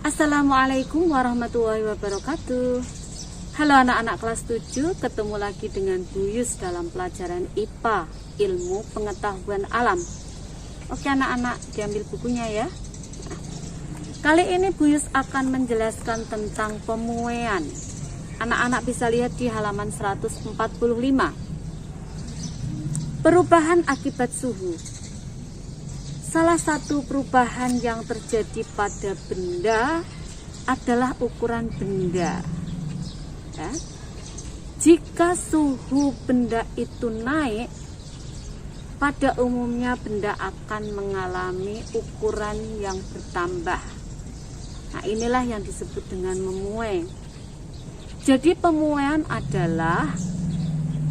Assalamualaikum warahmatullahi wabarakatuh. Halo anak-anak kelas 7, ketemu lagi dengan Bu Yus dalam pelajaran IPA, Ilmu Pengetahuan Alam. Oke anak-anak, diambil bukunya ya. Kali ini Bu Yus akan menjelaskan tentang pemuaian. Anak-anak bisa lihat di halaman 145. Perubahan akibat suhu. Salah satu perubahan yang terjadi pada benda adalah ukuran benda. Ya. Jika suhu benda itu naik, pada umumnya benda akan mengalami ukuran yang bertambah. Nah, inilah yang disebut dengan memuai. Jadi pemuaian adalah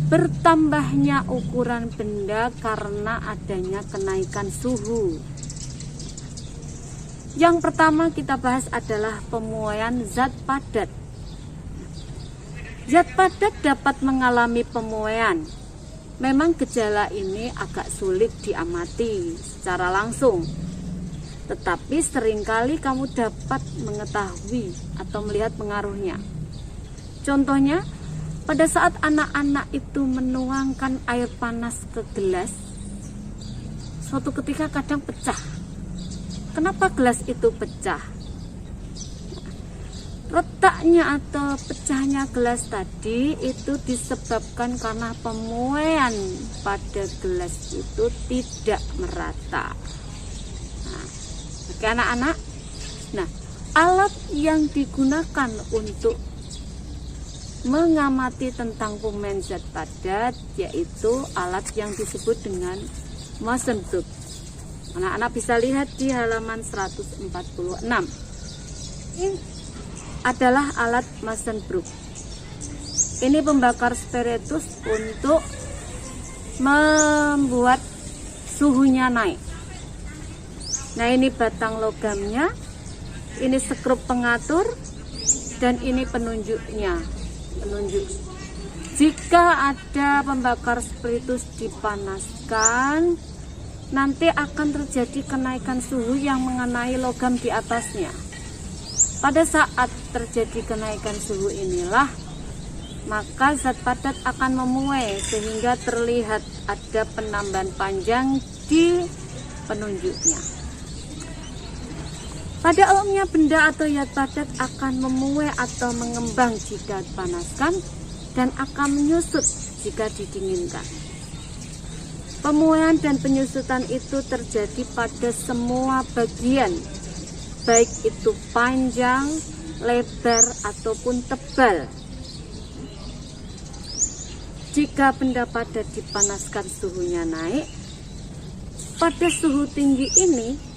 bertambahnya ukuran benda karena adanya kenaikan suhu. Yang pertama kita bahas adalah pemuaian zat padat. Zat padat dapat mengalami pemuaian. Memang gejala ini agak sulit diamati secara langsung, tetapi seringkali kamu dapat mengetahui atau melihat pengaruhnya. Contohnya, pada saat anak-anak itu menuangkan air panas ke gelas, suatu ketika kadang pecah. Kenapa gelas itu pecah? Retaknya atau pecahnya gelas tadi itu disebabkan karena pemuaian pada gelas itu tidak merata. Nah, oke anak-anak. Nah, alat yang digunakan untuk mengamati tentang pemuaian zat padat yaitu alat yang disebut dengan Mosen Brook. Anak-anak bisa lihat di halaman 146. Ini adalah alat Mosen Brook. Ini pembakar spiritus untuk membuat suhunya naik. Nah, ini batang logamnya, ini skrup pengatur, dan ini penunjuknya. Jika ada pembakar spiritus dipanaskan, nanti akan terjadi kenaikan suhu yang mengenai logam di atasnya. Pada saat terjadi kenaikan suhu inilah, maka zat padat akan memuai sehingga terlihat ada penambahan panjang di penunjuknya. Pada umumnya benda atau zat padat akan memuai atau mengembang jika dipanaskan dan akan menyusut jika didinginkan. Pemuaian dan penyusutan itu terjadi pada semua bagian, baik itu panjang, lebar, ataupun tebal. Jika benda padat dipanaskan suhunya naik, pada suhu tinggi ini,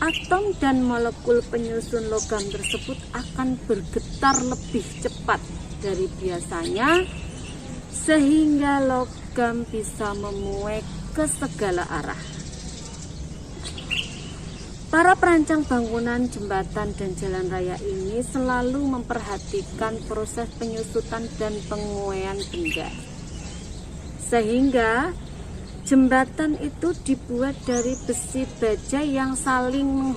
atom dan molekul penyusun logam tersebut akan bergetar lebih cepat dari biasanya, sehingga logam bisa memuai ke segala arah. Para perancang bangunan, jembatan, dan jalan raya ini selalu memperhatikan proses penyusutan dan penguaian benda. Sehingga jembatan itu dibuat dari besi baja yang saling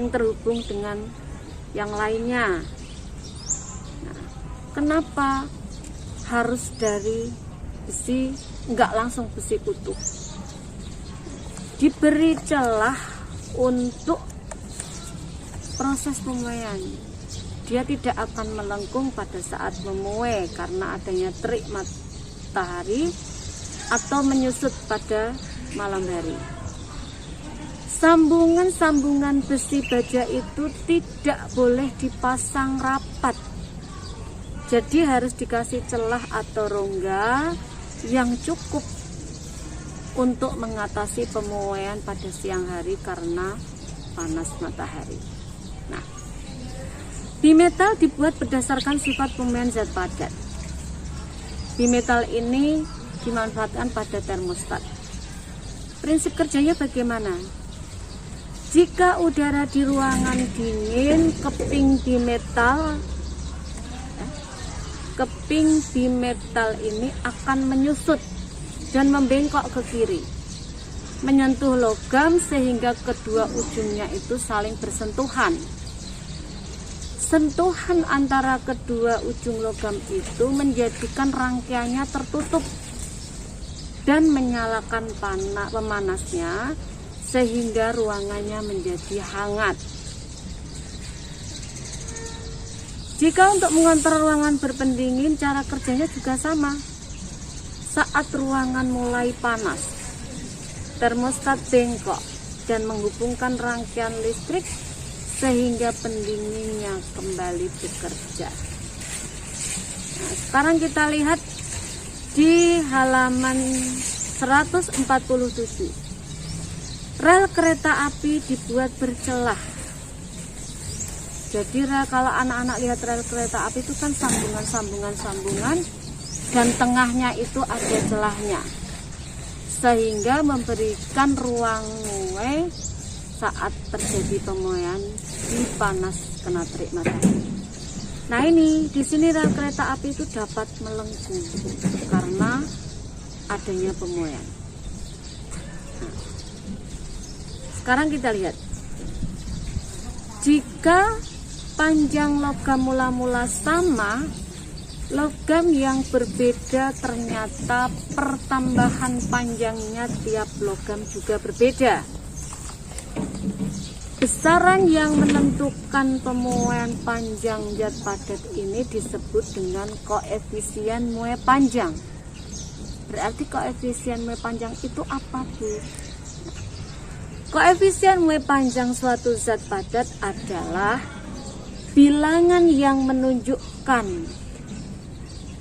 terhubung dengan yang lainnya. Nah, kenapa harus dari besi, enggak langsung besi kutu? Diberi celah untuk proses pemuaian. Dia tidak akan melengkung pada saat memuai karena adanya terik matahari atau menyusut pada malam hari. Sambungan-sambungan besi baja itu tidak boleh dipasang rapat. Jadi harus dikasih celah atau rongga yang cukup untuk mengatasi pemuaian pada siang hari karena panas matahari. Nah, bimetal dibuat berdasarkan sifat pemuaian zat padat. Bimetal ini dimanfaatkan pada termostat. Prinsip kerjanya bagaimana? Jika udara di ruangan dingin, keping bimetal ini akan menyusut dan membengkok ke kiri. menyentuh logam sehingga kedua ujungnya itu saling bersentuhan. Sentuhan antara kedua ujung logam itu menjadikan rangkaiannya tertutup dan menyalakan pemanasnya sehingga ruangannya menjadi hangat. Jika untuk mengontrol ruangan berpendingin, cara kerjanya juga sama. Saat ruangan mulai panas, termostat bengkok dan menghubungkan rangkaian listrik sehingga pendinginnya kembali bekerja. Nah, sekarang kita lihat di halaman 147. Rel kereta api dibuat bercelah. Jadi kalau anak-anak lihat rel kereta api itu kan sambungan dan tengahnya itu ada celahnya, sehingga memberikan ruang muai saat terjadi pemuaian di panas kena terik matahari. Nah ini di sini rel kereta api itu dapat melengkung karena adanya pemuaian. Nah, sekarang kita lihat, jika panjang logam mula-mula sama, logam yang berbeda ternyata pertambahan panjangnya tiap logam juga berbeda. Besaran yang menentukan pemuaian panjang zat padat ini disebut dengan koefisien muai panjang. Berarti koefisien muai panjang itu apa, Bu? Koefisien muai panjang suatu zat padat adalah bilangan yang menunjukkan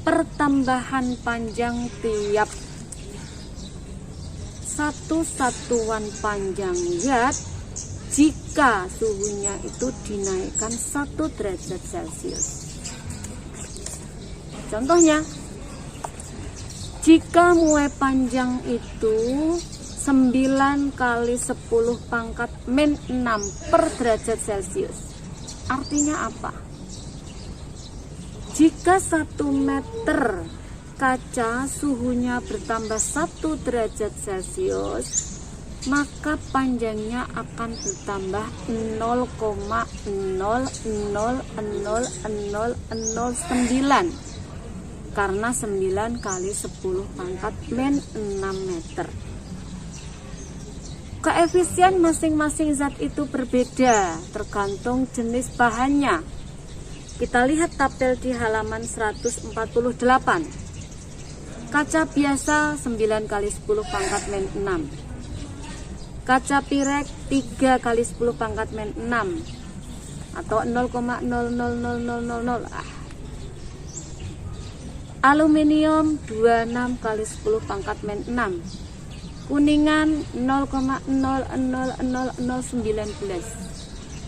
pertambahan panjang tiap satu satuan panjang zat jika suhunya itu dinaikkan 1 derajat Celcius. Contohnya, jika muai panjang itu 9 kali 10 pangkat min 6 per derajat Celcius. Artinya apa? Jika 1 meter kaca suhunya bertambah 1 derajat Celcius, maka panjangnya akan bertambah 0,000009 karena 9 kali 10 pangkat min 6 meter. Koefisien masing-masing zat itu berbeda tergantung jenis bahannya. Kita lihat tabel di halaman 148. Kaca biasa 9 kali 10 pangkat min 6. Kaca pirek 3 kali 10 pangkat min 6 atau 0,00000. Aluminium 26 kali 10 pangkat min 6. Kuningan 0,000019.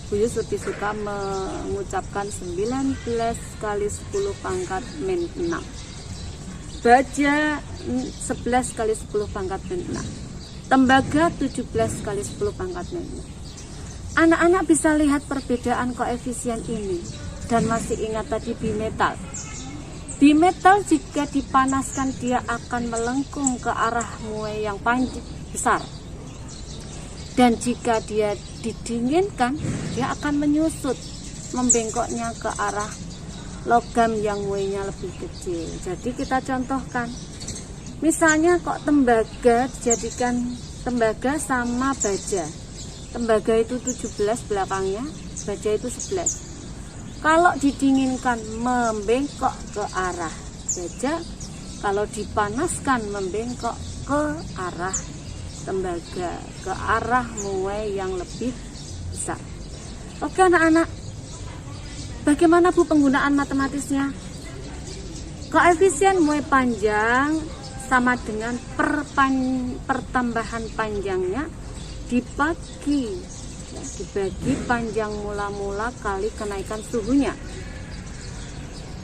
Buyus lebih suka mengucapkan 19 kali 10 pangkat min 6. Baja 11 kali 10 pangkat min 6. Tembaga 17 kali 10 pangkat min 6. Anak-anak bisa lihat perbedaan koefisien ini dan masih ingat tadi bimetal. Bimetal jika dipanaskan dia akan melengkung ke arah muai yang panjang besar. Dan jika dia didinginkan, dia akan menyusut, membengkoknya ke arah logam yang muainya lebih kecil. Jadi kita contohkan. Misalnya kok tembaga dijadikan tembaga sama baja. Tembaga itu 17 belakangnya, baja itu 11. Kalau didinginkan membengkok ke arah baja, kalau dipanaskan membengkok ke arah tembaga, ke arah muai yang lebih besar. Oke anak-anak, bagaimana Bu penggunaan matematisnya? Koefisien muai panjang sama dengan pertambahan panjangnya dibagi panjang mula-mula kali kenaikan suhunya.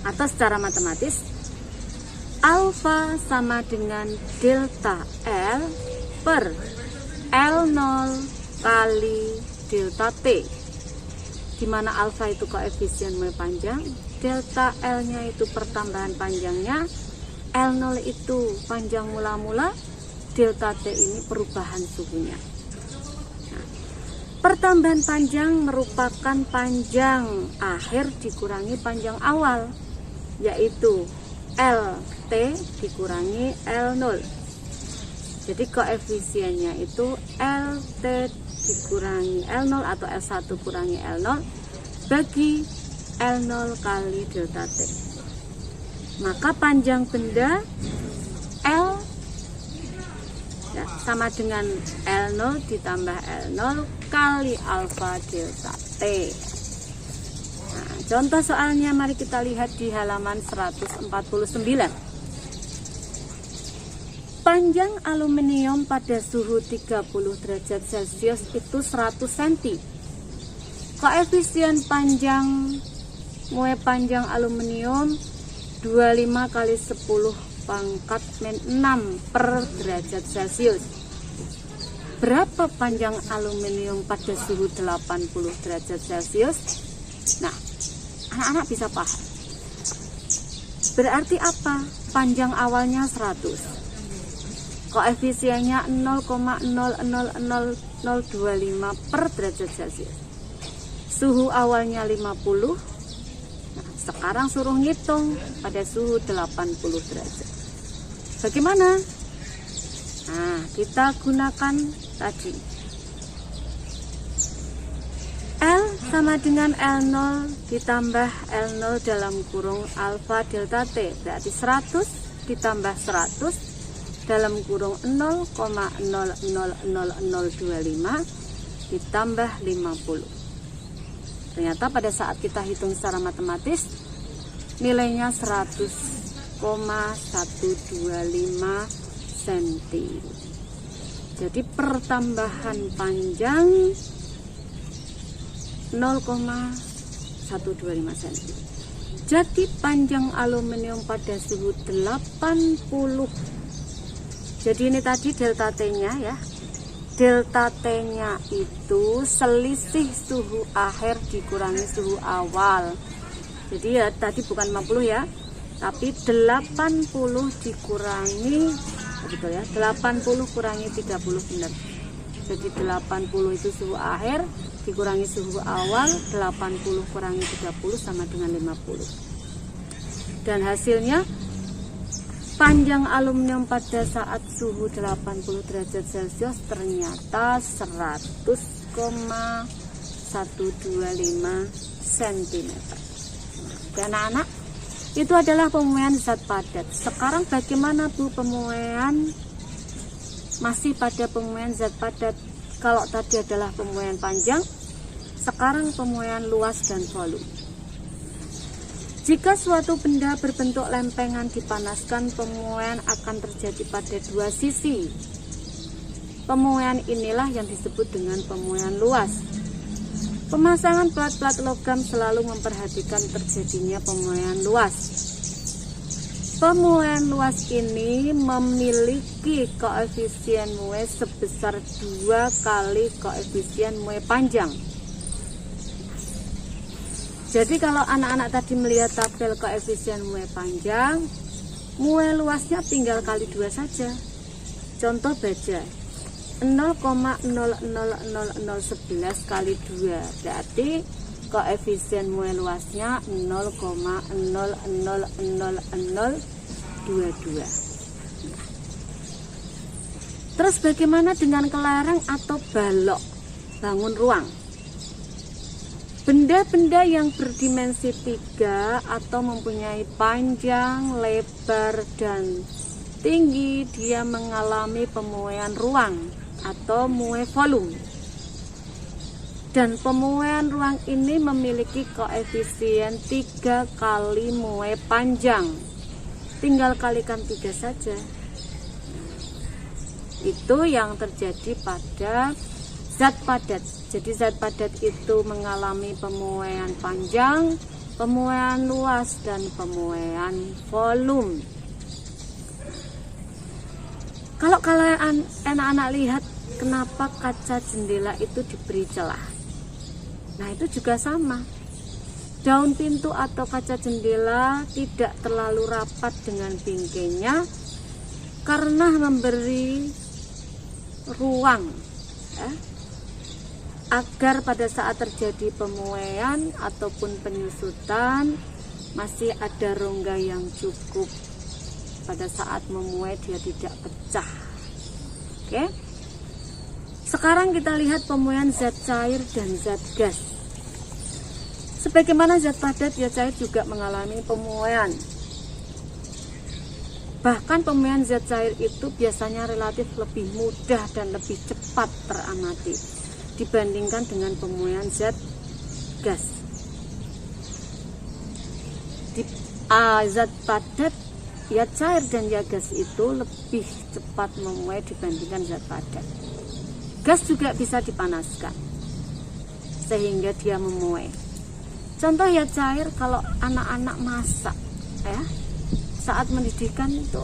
Atau secara matematis, alfa sama dengan delta L per L0 kali delta T, di mana alfa itu koefisien muai panjang, delta L-nya itu pertambahan panjangnya, L0 itu panjang mula-mula, delta T ini perubahan suhunya. Nah, pertambahan panjang merupakan panjang akhir dikurangi panjang awal, yaitu LT dikurangi L0. Jadi koefisiennya itu LT dikurangi L0 atau L1 kurangi L0 bagi L0 kali delta T. Maka panjang benda L ya, sama dengan L0 ditambah L0 kali alfa delta T. Nah, contoh soalnya mari kita lihat di halaman 149. Panjang aluminium pada suhu 30 derajat Celcius itu 100 cm. Koefisien panjang mue panjang aluminium 25 kali 10 pangkat min 6 per derajat Celcius. Berapa panjang aluminium pada suhu 80 derajat Celcius? Nah, anak-anak bisa paham. Berarti apa? Panjang awalnya 100. Koefisiennya 0,000025 per derajat Celcius. Suhu awalnya 50. Nah, sekarang suruh ngitung pada suhu 80 derajat. Bagaimana? Nah, kita gunakan tadi. L sama dengan L0 ditambah L0 dalam kurung alfa delta T. Berarti 100 ditambah 100 dalam kurung 0,000025 ditambah 50. Ternyata pada saat kita hitung secara matematis nilainya 100,125 cm. Jadi pertambahan panjang 0,125 cm. Jadi panjang aluminium pada suhu 80. Jadi ini tadi delta T-nya ya. Delta T-nya itu selisih suhu akhir dikurangi suhu awal. Jadi ya tadi bukan 50 ya, tapi 80 dikurangi betul ya, 80 kurangi 30 benar. Jadi 80 itu suhu akhir dikurangi suhu awal, 80 kurangi 30 sama dengan 50. Dan hasilnya panjang aluminium pada saat suhu 80 derajat Celcius ternyata 100,125 cm. Dan anak-anak, itu adalah pemuaian zat padat. Sekarang bagaimana Bu pemuaian? Masih pada pemuaian zat padat. Kalau tadi adalah pemuaian panjang, sekarang pemuaian luas dan volume. Jika suatu benda berbentuk lempengan dipanaskan, pemuaian akan terjadi pada dua sisi. Pemuaian inilah yang disebut dengan pemuaian luas. Pemasangan plat-plat logam selalu memperhatikan terjadinya pemuaian luas. Pemuaian luas ini memiliki koefisien mue sebesar 2 kali koefisien mue panjang. Jadi kalau anak-anak tadi melihat tabel koefisien mue panjang, mue luasnya tinggal kali 2 saja. Contoh baja 0,000011 kali 2, berarti koefisien mue luasnya 0,000022. Terus bagaimana dengan kelereng atau balok bangun ruang? Benda-benda yang berdimensi 3 atau mempunyai panjang, lebar, dan tinggi, dia mengalami pemuaian ruang atau mue volume. Dan pemuaian ruang ini memiliki koefisien 3 kali mue panjang. Tinggal kalikan 3 saja. Itu yang terjadi pada zat padat. Jadi zat padat itu mengalami pemuaian panjang, pemuaian luas, dan pemuaian volume. Kalau kalian anak-anak lihat kenapa kaca jendela itu diberi celah. Nah itu juga sama. Daun pintu atau kaca jendela tidak terlalu rapat dengan bingkainya karena memberi ruang ya, agar pada saat terjadi pemuaian ataupun penyusutan masih ada rongga yang cukup. Pada saat memuai dia tidak pecah. Oke. Sekarang kita lihat pemuaian zat cair dan zat gas. Sebagaimana zat padat, ya cair juga mengalami pemuaian. Bahkan pemuaian zat cair itu biasanya relatif lebih mudah dan lebih cepat teramati dibandingkan dengan pemuaian zat gas. Zat padat, ya cair dan ya gas itu lebih cepat memuai dibandingkan zat padat. Gas juga bisa dipanaskan sehingga dia memuai. Contoh ya cair, kalau anak-anak masak ya, saat mendidihkan itu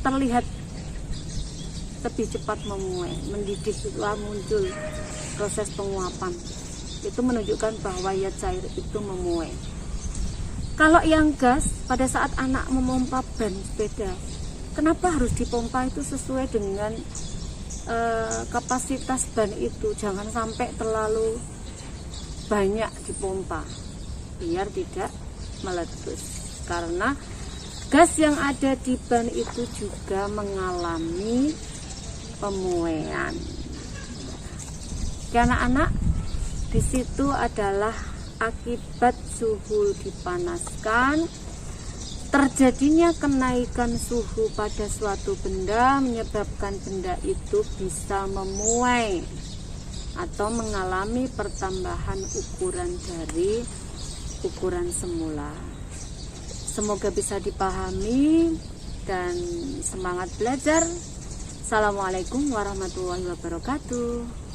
terlihat lebih cepat memuai, mendidih setelah muncul proses penguapan. Itu menunjukkan bahwa ya cair itu memuai. Kalau yang gas, pada saat anak memompa ban sepeda, kenapa harus dipompa itu sesuai dengan kapasitas ban itu, jangan sampai terlalu banyak dipompa biar tidak meletus, karena gas yang ada di ban itu juga mengalami pemuaian. Anak-anak, di situ adalah akibat suhu dipanaskan, terjadinya kenaikan suhu pada suatu benda menyebabkan benda itu bisa memuai atau mengalami pertambahan ukuran dari ukuran semula. Semoga bisa dipahami dan semangat belajar. Assalamualaikum warahmatullahi wabarakatuh.